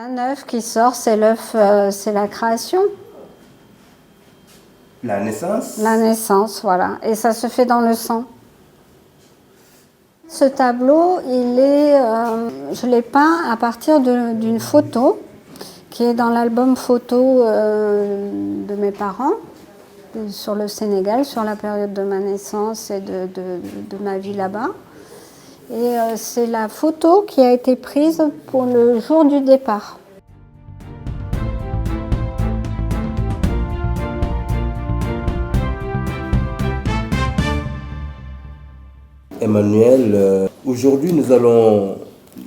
Un œuf qui sort, c'est l'œuf, c'est la création. La naissance. La naissance, voilà. Et ça se fait dans le sang. Ce tableau, je l'ai peint à partir d'une photo qui est dans l'album photo de mes parents sur le Sénégal, sur la période de ma naissance et de ma vie là-bas. Et c'est la photo qui a été prise pour le jour du départ. Emmanuelle, aujourd'hui nous allons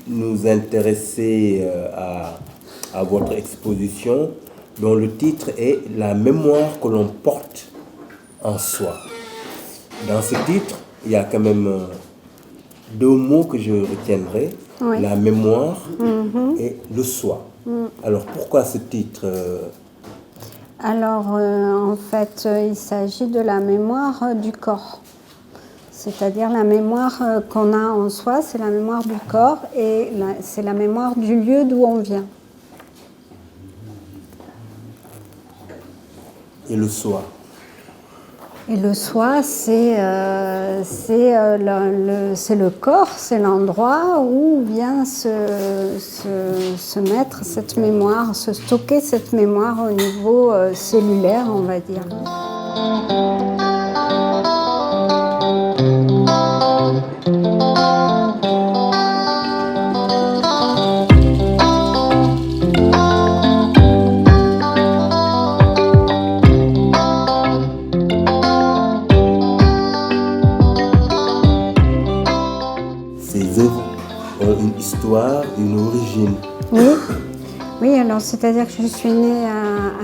nous intéresser à votre exposition dont le titre est « La mémoire que l'on porte en soi ». Dans ce titre, il y a quand même deux mots que je retiendrai, oui. La mémoire et le soi. Alors pourquoi ce titre Alors en fait, il s'agit de la mémoire du corps. C'est-à-dire la mémoire qu'on a en soi, c'est la mémoire du corps et c'est la mémoire du lieu d'où on vient. Et le soi? Et le soi, c'est le corps, c'est l'endroit où vient se mettre cette mémoire, se stocker cette mémoire au niveau cellulaire, on va dire. Une origine. Oui, alors c'est-à-dire que je suis née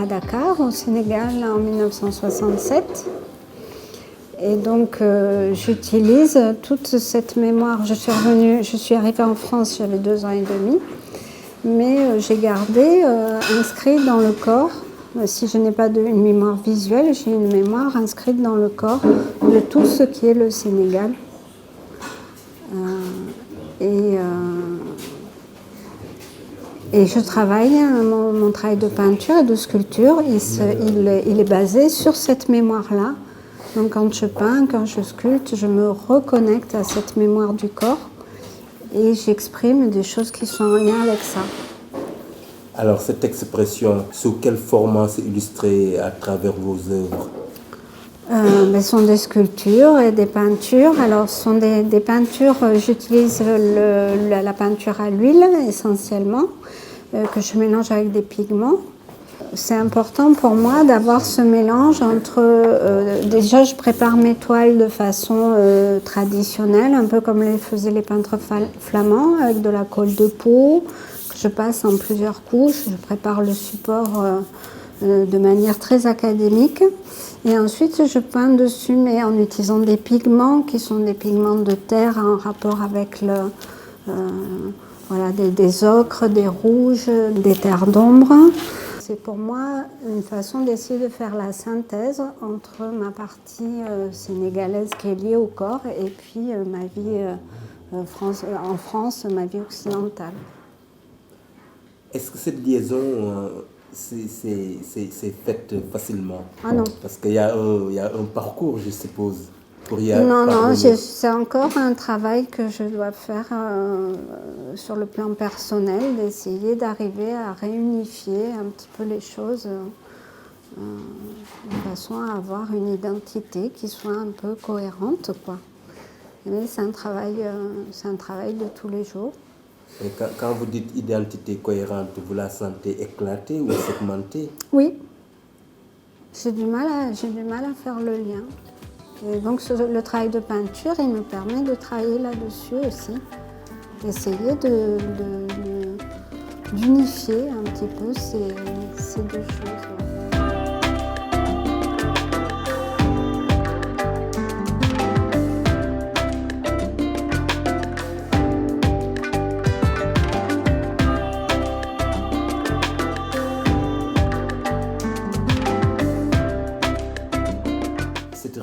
à Dakar, au Sénégal, en 1967. Et donc j'utilise toute cette mémoire. Je suis arrivée en France, j'avais 2 ans et demi, mais j'ai gardé inscrit dans le corps, si je n'ai pas une mémoire visuelle, j'ai une mémoire inscrite dans le corps de tout ce qui est le Sénégal. Et je travaille, mon travail de peinture et de sculpture, il est basé sur cette mémoire-là. Donc quand je peins, quand je sculpte, je me reconnecte à cette mémoire du corps et j'exprime des choses qui sont en lien avec ça. Alors cette expression, sous quel format c'est illustré à travers vos œuvres? Ce sont des sculptures et des peintures. Alors, ce sont des peintures, j'utilise la peinture à l'huile essentiellement, que je mélange avec des pigments. C'est important pour moi d'avoir ce mélange entre... déjà, je prépare mes toiles de façon traditionnelle, un peu comme les faisaient les peintres flamands, avec de la colle de peau, que je passe en plusieurs couches. Je prépare le support de manière très académique. Et ensuite, je peins dessus, mais en utilisant des pigments qui sont des pigments de terre en rapport avec des ocres, des rouges, des terres d'ombre. C'est pour moi une façon d'essayer de faire la synthèse entre ma partie sénégalaise qui est liée au corps et puis ma vie en France, ma vie occidentale. Est-ce que cette liaison... c'est fait facilement? Ah non. Parce qu'il y a un parcours, je suppose, pour y Non, c'est encore un travail que je dois faire sur le plan personnel, d'essayer d'arriver à réunifier un petit peu les choses de façon à avoir une identité qui soit un peu cohérente, quoi. Mais c'est un travail de tous les jours. Et quand vous dites identité cohérente, vous la sentez éclatée ou segmentée? Oui, j'ai du mal à faire le lien. Et donc le travail de peinture, il me permet de travailler là-dessus aussi, d'essayer d'unifier un petit peu ces deux choses.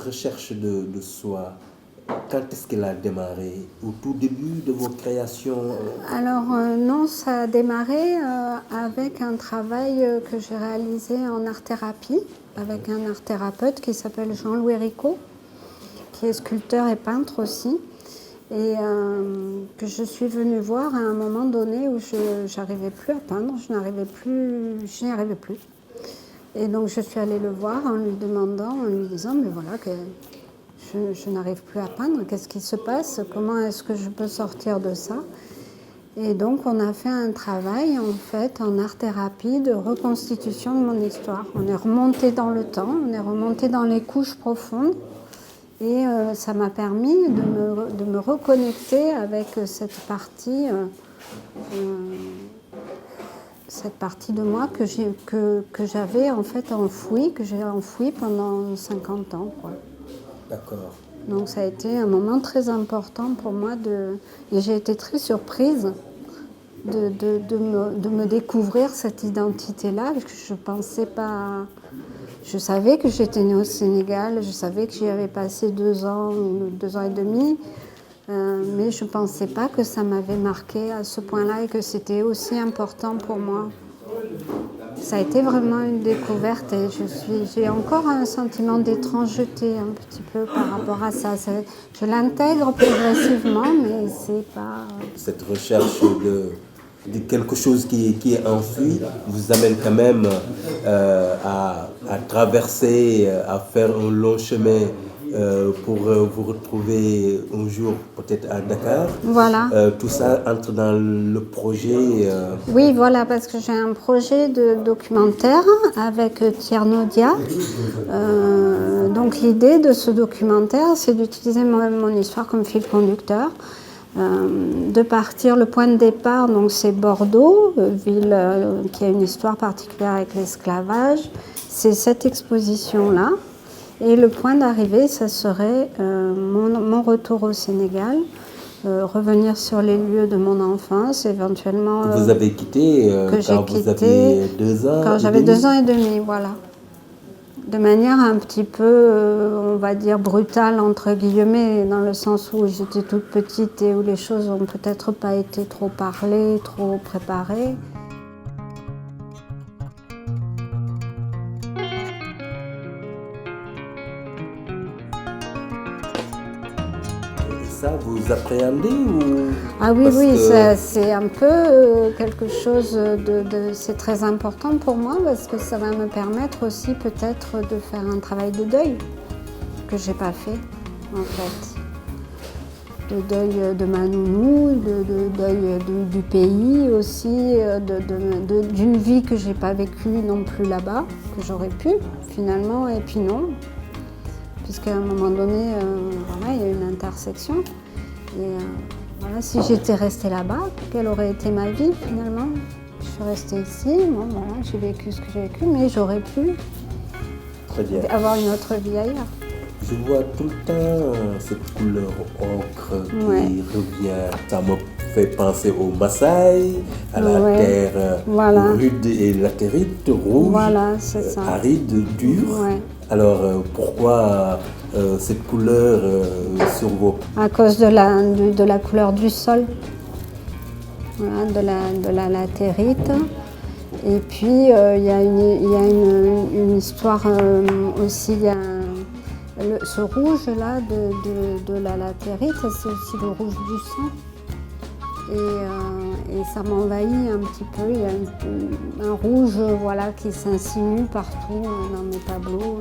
Recherche de soi, quand est-ce qu'elle a démarré? Au tout début de vos créations? Alors non, ça a démarré avec un travail que j'ai réalisé en art-thérapie avec un art-thérapeute qui s'appelle Jean-Louis Ricot, qui est sculpteur et peintre aussi, et que je suis venue voir à un moment donné où je n'arrivais plus à peindre, je n'y arrivais plus. Et donc je suis allée le voir en lui demandant, en lui disant, mais voilà, que je n'arrive plus à peindre, qu'est-ce qui se passe, comment est-ce que je peux sortir de ça? Et donc on a fait un travail en fait en art-thérapie de reconstitution de mon histoire. On est remonté dans le temps, on est remonté dans les couches profondes, et ça m'a permis de me reconnecter avec cette partie de moi que j'avais en fait enfouie, que j'ai enfouie pendant 50 ans, quoi. D'accord. Donc ça a été un moment très important pour moi et j'ai été très surprise de me découvrir cette identité-là, parce que je pensais pas. Je savais que j'étais née au Sénégal, je savais que j'y avais passé 2 ans et demi, mais je ne pensais pas que ça m'avait marqué à ce point-là et que c'était aussi important pour moi. Ça a été vraiment une découverte et j'ai encore un sentiment d'étrangeté un petit peu par rapport à ça. Je l'intègre progressivement, mais c'est pas... Cette recherche de quelque chose qui est enfui vous amène quand même à traverser, à faire un long chemin pour vous retrouver un jour peut-être à Dakar. Voilà. Tout ça entre dans le projet. Oui, voilà, parce que j'ai un projet de documentaire avec Tierno Dia. Donc l'idée de ce documentaire, c'est d'utiliser mon histoire comme fil conducteur. De partir, le point de départ, donc c'est Bordeaux, ville qui a une histoire particulière avec l'esclavage. C'est cette exposition-là. Et le point d'arrivée, ça serait mon retour au Sénégal, revenir sur les lieux de mon enfance, éventuellement... Vous avez quitté quand vous aviez 2 ans? Quand j'avais 2 ans et demi, voilà. De manière un petit peu, on va dire, brutale, entre guillemets, dans le sens où j'étais toute petite et où les choses n'ont peut-être pas été trop parlées, trop préparées. Ça, vous appréhendez ou... Ah oui, Parce oui, que... c'est un peu quelque chose c'est très important pour moi parce que ça va me permettre aussi peut-être de faire un travail de deuil que j'ai pas fait en fait. De deuil de ma nounou, de deuil du pays aussi, d'une vie que j'ai pas vécue non plus là-bas, que j'aurais pu finalement, et puis non. Puisqu'à un moment donné, voilà, il y a une intersection. Et voilà, si j'étais restée là-bas, quelle aurait été ma vie finalement? Je suis restée ici, bon, voilà, j'ai vécu ce que j'ai vécu, mais j'aurais pu avoir une autre vie ailleurs. Je vois tout le temps cette couleur ocre qui revient. Ça me fait penser au Maasai, à la terre rude et latérite, rouge, aride, dure. Ouais. Alors pourquoi cette couleur sur vos... À cause de la couleur du sol, voilà, de la latérite. Et puis il y a une histoire aussi, il y a ce rouge-là de la latérite, c'est aussi le rouge du sang. Et ça m'envahit un petit peu. Il y a un rouge voilà, qui s'insinue partout dans mes tableaux.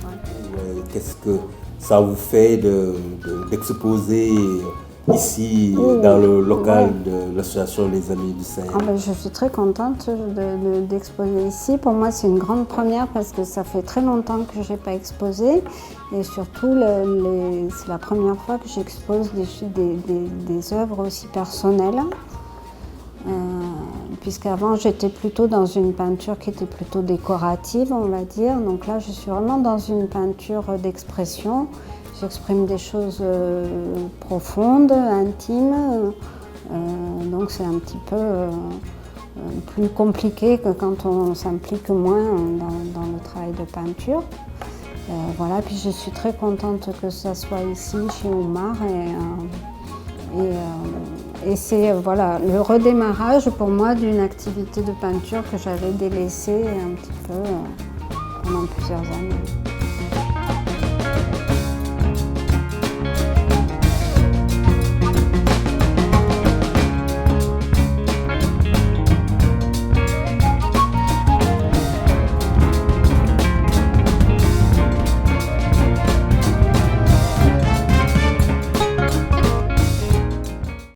Voilà. Qu'est-ce que ça vous fait d'exposer ici dans le local de l'association Les Amis du Sahel? Je suis très contente d'exposer ici. Pour moi, c'est une grande première parce que ça fait très longtemps que je n'ai pas exposé. Et surtout, c'est la première fois que j'expose des œuvres aussi personnelles. Puisqu'avant, j'étais plutôt dans une peinture qui était plutôt décorative, on va dire. Donc là, je suis vraiment dans une peinture d'expression. J'exprime des choses profondes, intimes. Donc c'est un petit peu plus compliqué que quand on s'implique moins dans le travail de peinture. Voilà, puis je suis très contente que ça soit ici, chez Oumar. Et c'est voilà, le redémarrage pour moi d'une activité de peinture que j'avais délaissée un petit peu pendant plusieurs années.